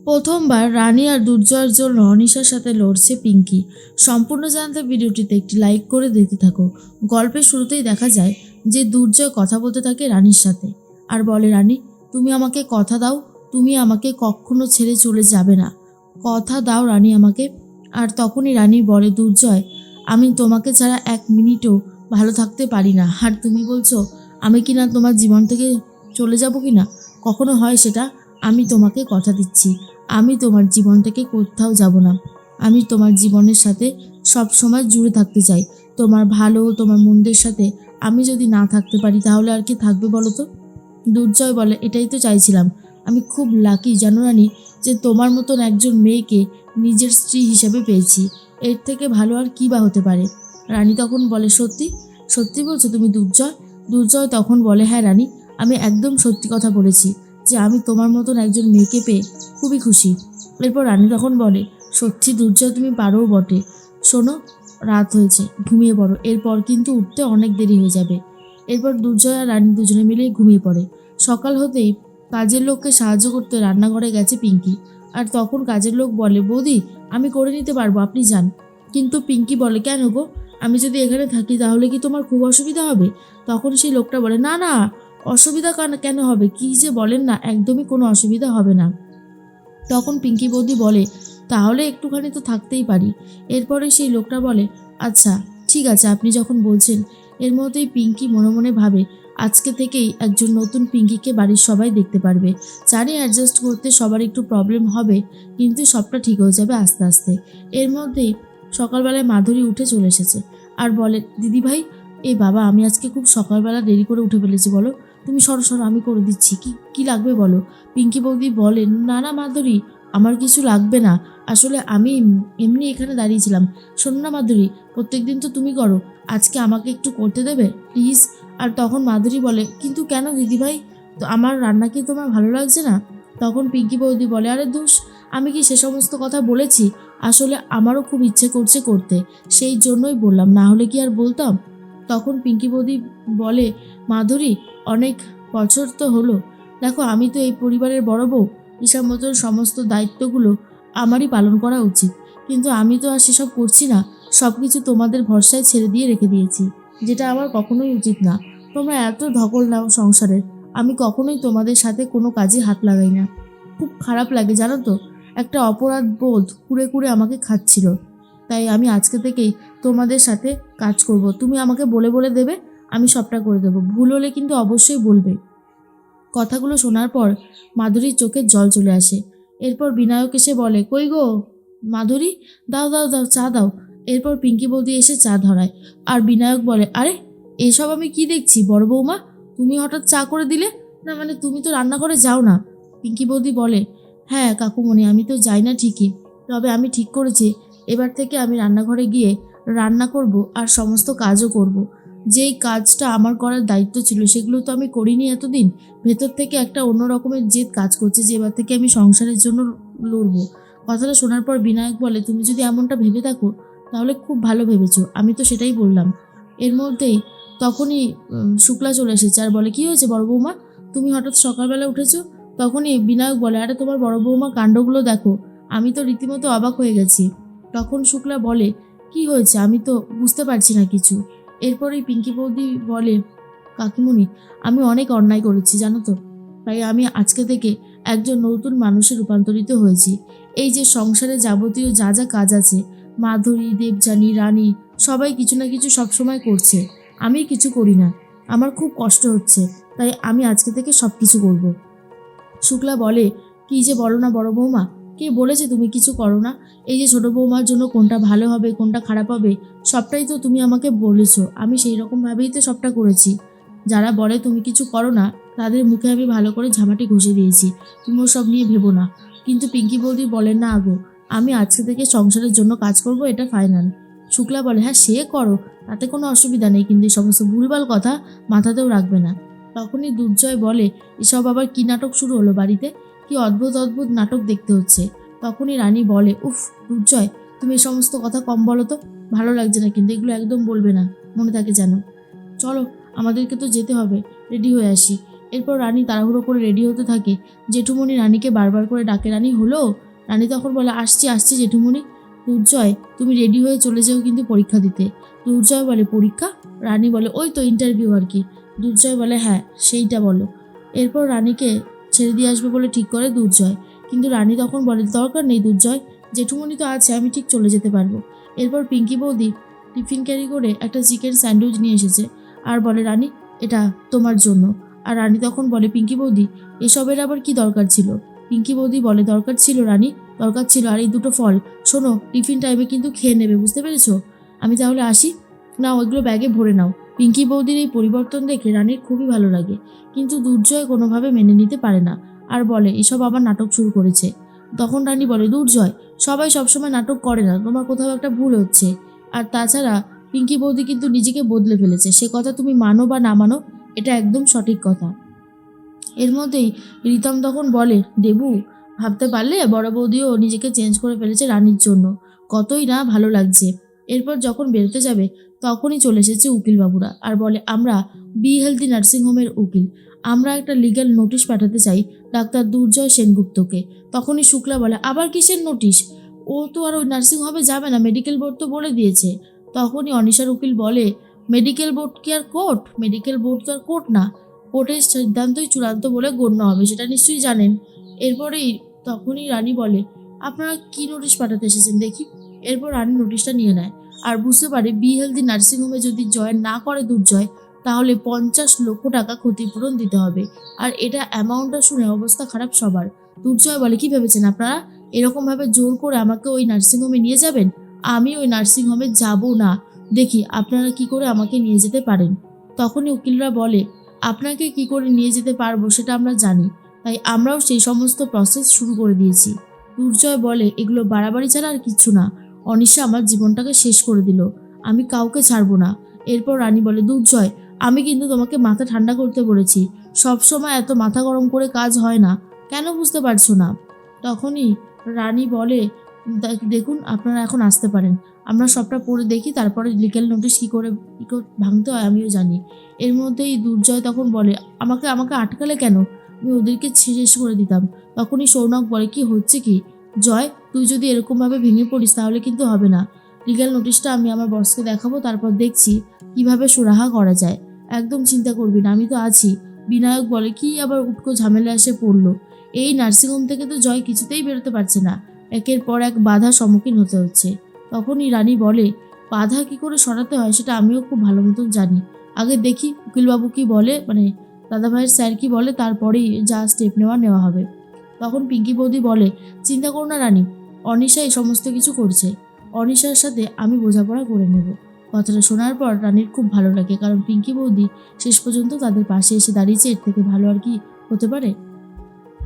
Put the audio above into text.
প্রথমবার রানী আর দুর্জয়ের জন্য অনিশার সাথে লড়ছে পিঙ্কি। সম্পূর্ণ জানতে ভিডিওটিতে একটি লাইক করে দিতে থাকো। গল্পের শুরুতেই দেখা যায় যে দুর্জয় কথা বলতে থাকে রানীর সাথে আর বলে, রানী তুমি আমাকে কথা দাও, তুমি আমাকে কখনো ছেড়ে চলে যাবে না, কথা দাও রানী আমাকে। আর তখনই রানী বলে, দুর্জয় আমি তোমাকে ছাড়া 1 মিনিটও ভালো থাকতে পারি না, আর তুমি বলছো আমি কিনা তোমার জীবন থেকে চলে যাব কিনা? কখনো হয় সেটা? আমি তোমাকে কথা দিচ্ছি, আমি তোমার জীবন থেকে কোথাও যাব না। আমি তোমার জীবনের সাথে সব সময় জুড়ে থাকতে চাই। তোমার ভালো তোমার মন্দের সাথে আমি যদি না থাকতে পারি তাহলে আর কি থাকবে বলো তো? দুর্জয় বলে, এটাই তো চাইছিলাম। আমি খুব লাকি জানো রানী, যে তোমার মতন একজন মেয়েকে নিজের স্ত্রী হিসেবে পেয়েছি। এর থেকে ভালো আর কী বা হতে পারে? রানী তখন বলে, সত্যি সত্যি বলছো তুমি দুর্জয়? দুর্জয় তখন বলে, হ্যাঁ রানী, আমি একদম সত্যি কথা বলেছি, যে আমি তোমার মতন একজন মেয়েকে পেয়ে খুবই খুশি। এরপর রানী তখন বলে, সত্যি দুর্জয় তুমি পারোও বটে। শোনো, রাত হয়েছে, ঘুমিয়ে পড়ো, এরপর কিন্তু উঠতে অনেক দেরি হয়ে যাবে। এরপর দুর্জয় আর রানী দুজনে মিলে ঘুমিয়ে পড়ে। সকাল হতেই কাজের লোককে সাহায্য করতে রান্নাঘরে গেছে পিঙ্কি। আর তখন কাজের লোক বলে, বৌদি আমি করে নিতে পারবো, আপনি যান। কিন্তু পিঙ্কি বলে, কেন গো, আমি যদি এখানে থাকি তাহলে কি তোমার খুব অসুবিধা হবে? তখন সেই লোকটা বলে, না না, অসুবিধা কেন হবে, কি যে বলেন না, একদমই কোনো অসুবিধা হবে না। তখন পিঙ্কি বৌদি বলে, তাহলে একটুখানি তো থাকতেই পারি। এরপরে সেই লোকটা বলে, আচ্ছা ঠিক আছে, আপনি যখন বলছেন। এর মধ্যেই পিঙ্কি মনে মনে ভাবে, আজকে থেকেই একজন নতুন পিঙ্কিকে বাড়ির সবাই দেখতে পারবে। জানি অ্যাডজাস্ট করতে সবার একটু প্রবলেম হবে, কিন্তু সবটা ঠিক হয়ে যাবে আস্তে আস্তে। এর মধ্যেই সকালবেলায় মাধুরী উঠে চলে এসেছে আর বলে, দিদিভাই, এই বাবা আমি আজকে খুব সকালবেলা দেরি করে উঠে ফেলেছি, বলো তুমি সরো সরো, আমি করে দিচ্ছি, কি কি লাগবে বলো। পিঙ্কি বৌদি বলেন, না না মাধুরী, আমার কিছু লাগবে না, আসলে আমি এমনি এখানে দাঁড়িয়েছিলাম। শোনো না মাধুরী, প্রত্যেকদিন তো তুমি করো, আজকে আমাকে একটু করতে দেবে প্লিজ। আর তখন মাধুরী বলে, কিন্তু কেন দিদিভাই, তো আমার রান্না কি তোমার ভালো লাগছে না? তখন পিঙ্কি বৌদি বলে, আরে ধুস, আমি কি সে সমস্ত কথা বলেছি? আসলে আমারও খুব ইচ্ছে করছে করতে, সেই জন্যই বললাম, না হলে কি আর বলতাম। তখন পিঙ্কি বৌদি বলে, মাধুরী অনেক বছর তো হলো, দেখো আমি তো এই পরিবারের বড় বউ, ঈশার মতন সমস্ত দায়িত্বগুলো আমারই পালন করা উচিত, কিন্তু আমি তো আর সেসব করছি না, সব কিছু তোমাদের ভরসায় ছেড়ে দিয়ে রেখে দিয়েছি, যেটা আমার কখনোই উচিত না। তোমরা এত ধকল নাও সংসারের, আমি কখনোই তোমাদের সাথে কোনো কাজে হাত লাগাই না। খুব খারাপ লাগে জানো তো, একটা অপরাধ বোধ কুড়ে কুড়ে আমাকে খাচ্ছিল। তাই আমি আজকে থেকেই তোমাদের সাথে কাজ করব, তুমি আমাকে বলে বলে দেবে, আমি সবটা করে দেবো, ভুল হলে কিন্তু অবশ্যই বলবে। কথাগুলো শোনার পর মাধুরীর চোখে জল চলে আসে। এরপর বিনায়ক এসে বলে, কই গো মাধুরী, দাও দাও দাও, চা দাও। এরপর পিঙ্কি বৌদি এসে চা ধরায়। আর বিনায়ক বলে, আরে এসব আমি কি দেখছি বড় বৌমা, তুমি হঠাৎ চা করে দিলে? না মানে তুমি তো রান্নাঘরে যাও না? পিঙ্কি বৌদি বলে, হ্যাঁ কাকুমণি, আমি তো যাই না ঠিকই, তবে আমি ঠিক করেছি এবার থেকে আমি রান্নাঘরে গিয়ে রান্না করব আর সমস্ত কাজও করব। যেই কাজটা আমার করার দায়িত্ব ছিল সেগুলো তো আমি করিনি এতদিন। ভেতর থেকে একটা অন্য রকমের জেদ কাজ করছে যে এবার থেকে আমি সংসারের জন্য লড়বো। কথাটা শোনার পর বিনায়ক বলে, তুমি যদি এমনটা ভেবে থাকো তাহলে খুব ভালো ভেবেছো, আমি তো সেটাই বললাম। এর মধ্যেই তখনই শুক্লা চলে এসেছে আর বলে, কি হয়েছে বড় বৌমা, তুমি হঠাৎ সকালবেলা উঠেছো? তখনই বিনায়ক বলে, আরে তোমার বড় বৌমা কাণ্ডগুলো দেখো, আমি তো রীতিমতো অবাক হয়ে গেছি। তখন শুক্লা বলে, কি হয়েছে, আমি তো বুঝতে পারছি না কিছু। এরপরেই পিঙ্কি বৌদি বলে, কাকিমণি আমি অনেক অন্যায় করেছি জানো তো, তাই আমি আজকে থেকে একজন নতুন মানুষে রূপান্তরিত হয়েছি। এই যে সংসারে যাবতীয় যা যা কাজ আছে, মাধুরী, দেবযানী, রানী সবাই কিছু না কিছু সবসময় করছে, আমি কিছু করি না, আমার খুব কষ্ট হচ্ছে, তাই আমি আজকে থেকে সব কিছু করব। শুক্লা বলে, কি যে বলো না বড় বৌমা, কে বলেছে তুমি কিছু করো না? এই যে ছোট বৌমার জন্য কোনটা ভালো হবে কোনটা খারাপ হবে সবটাই তো তুমি আমাকে বলেছো, আমি সেই রকমভাবেই তো সবটা করেছি। যারা বলে তুমি কিছু করো না তাদের মুখে আমি ভালো করে ঝামাটি ঘষে দিয়েছি, তুমি সব নিয়ে ভেবো না। কিন্তু পিঙ্কি বৌদি বলেন, না আগো, আমি আজকে থেকে সংসারের জন্য কাজ করব, এটা ফাইনাল। শুক্লা বলে, হ্যাঁ সে করো, তাতে কোনো অসুবিধা নেই, কিন্তু এই সমস্ত ভুলভাল কথা মাথাতেও রাখবে না। তখনই দুর্জয় বলে, এসব আবার কি নাটক শুরু হলো বাড়িতে, কি অদ্ভুত অদ্ভুত নাটক দেখতে হচ্ছে। তখনই রানী বলে, উফ দুর্জয়, তুমি এই সমস্ত কথা কম বলো তো, ভালো লাগছে না, কিন্তু এগুলো একদম বলবে না, মনে থাকে যেন। চলো, আমাদেরকে তো যেতে হবে, রেডি হয়ে আসি। এরপর রানী তাড়াহুড়ো করে রেডি হতে থাকে। জেঠুমণি রানীকে বারবার করে ডাকে, রানী হলো? রানী তখন বলে, আসছি আসছি জেঠুমণি। দুর্জয়, তুমি রেডি হয়ে চলে যাও কিন্তু পরীক্ষা দিতে। দুর্জয় বলে, পরীক্ষা? রানী বলে, ওই তো ইন্টারভিউ আর কি। দুর্জয় বলে, হ্যাঁ সেইটা বলো। এরপর রানীকে ছেড়ে দিয়ে আসবে বলে ঠিক করে দুর্জয়, কিন্তু রানী তখন বলে, দরকার নেই দুর্জয়, জেঠুমণি তো আছে, আমি ঠিক চলে যেতে পারবো। এরপর পিঙ্কি বৌদি টিফিন ক্যারি করে একটা চিকেন স্যান্ডউইচ নিয়ে এসেছে আর বলে, রানী এটা তোমার জন্য। আর রানী তখন বলে, পিঙ্কি বৌদি এসবের আবার কি দরকার ছিল? পিঙ্কি বৌদি বলে, দরকার ছিল রানী, দরকার ছিল। আর এই দুটো ফল শোনো, টিফিন টাইমে কিন্তু খেয়ে নেবে, বুঝতে পেরেছো? আমি তাহলে আসি। না, ওইগুলো ব্যাগে ভরে নাও। পিঙ্কি বৌদির এই পরিবর্তন দেখে রানীর খুবই ভালো লাগে, কিন্তু দুর্জয় কোনোভাবে মেনে নিতে পারে না আর বলে, এসব আবার নাটক শুরু করেছে। তখন রানী বলে, দুর্জয়, সবাই সবসময় নাটক করে না, তোমার কোথাও একটা ভুল হচ্ছে। আর তাছাড়া পিঙ্কি বৌদি কিন্তু নিজেকে বদলে ফেলেছে, সে কথা তুমি মানো বা না মানো, এটা একদম সঠিক কথা। এর মধ্যেই রিতম তখন বলে, দেবু, ভাবতে পারলে বড় বৌদিও নিজেকে চেঞ্জ করে ফেলেছে রানীর জন্য, কতই না ভালো লাগছে। এরপর যখন বেরোতে যাবে তখনই চলে এসেছে উকিলবাবুরা আর বলে, আমরা বি হেলদি নার্সিংহোমের উকিল, আমরা একটা লিগ্যাল নোটিশ পাঠাতে চাই ডাক্তার দুর্জয় সেনগুপ্তকে। তখনই শুক্লা বলে, আবার কিসের নোটিশ? ও তো আর ওই নার্সিংহোমে যাবে না, মেডিকেল বোর্ড তো বলে দিয়েছে। তখনই অনিশার উকিল বলে, মেডিকেল বোর্ড কি আর কোর্ট? মেডিকেল বোর্ড তো আর কোর্ট না, কোর্টের সিদ্ধান্তই চূড়ান্ত বলে গণ্য হবে, সেটা নিশ্চয়ই জানেন। এরপরেই তখনই রানী বলে, আপনারা কি নোটিশ পাঠাতে এসেছেন দেখি। এরপর রানী নোটিশটা নিয়ে নেয় আর বুঝতে পারে বি হেলদি নার্সিংহোমে যদি জয়েন না করে দুর্জয়, তাহলে 50 লক্ষ টাকা ক্ষতিপূরণ দিতে হবে। আর এটা অ্যামাউন্টটা শুনে অবস্থা খারাপ সবার। দুর্জয় বলে, কি ভেবেছেন আপনারা এরকমভাবে জোর করে আমাকে ওই নার্সিংহোমে নিয়ে যাবেন? আমি ওই নার্সিংহোমে যাব না, দেখি আপনারা কি করে আমাকে নিয়ে যেতে পারেন। তখনই উকিলরা বলে, আপনাকে কি করে নিয়ে যেতে পারবো সেটা আমরা জানি, তাই আমরাও সেই সমস্ত প্রসেস শুরু করে দিয়েছি। দুর্জয় বলে, এগুলো বাড়াবাড়ি ছাড়া আর কিচ্ছু না, অনিশা আমার জীবনটাকে শেষ করে দিল, আমি কাউকে ছাড়বো না। এরপর রানী বলে, দুর্জয়, আমি কিন্তু তোমাকে মাথা ঠান্ডা করতে বলেছি, সবসময় এত মাথা গরম করে কাজ হয় না, কেন বুঝতে পারছো না? তখনই রানী বলে, দেখুন আপনারা এখন আসতে পারেন, আমরা সবটা পড়ে দেখি, তারপরে লিগ্যাল নোটিশ কী করে ভাঙতে হয় আমিও জানি। এর মধ্যেই দুর্জয় তখন বলে, আমাকে আমাকে আটকালে কেন? আমি ওদেরকে শেষ করে দিতাম। তখনই সৌনক বলে, কি হচ্ছে কি জয়, তুই যদি এরকমভাবে ভেঙে পড়িস তাহলে কিন্তু হবে না। লিগ্যাল নোটিশটা আমি আমার বসকে দেখাবো, তারপর দেখছি কিভাবে সুরাহা করা যায়। একদম চিন্তা করবি না, আমি তো আছি। বিনায়ক বলে, কি আবার উটকো ঝামেলা এসে পড়লো? এই নার্সিংহোম থেকে তো জয় কিছুতেই বেরোতে পারছে না, একের পর এক বাধার সম্মুখীন হতে হচ্ছে। তখনই রানী বলে, বাধা কি করে সরাতে হয় সেটা আমিও খুব ভালো মতন জানি, আগে দেখি উকিলবাবু কি বলে, মানে দাদাভাইয়ের স্যার কি বলে, তারপরেই যা স্টেপ নেওয়া হবে। তখন পিঙ্কি বৌদি বলে, চিন্তা করো না রানী, অনিশা এই সমস্ত কিছু করছে, অনিশার সাথে আমি বোঝাপড়া করে নেব। কথাটা শোনার পর রানীর খুব ভালো লাগে, কারণ পিঙ্কি বৌদি শেষ পর্যন্ত তাদের পাশে এসে দাঁড়িয়েছে, এর থেকে ভালো আর কি হতে পারে।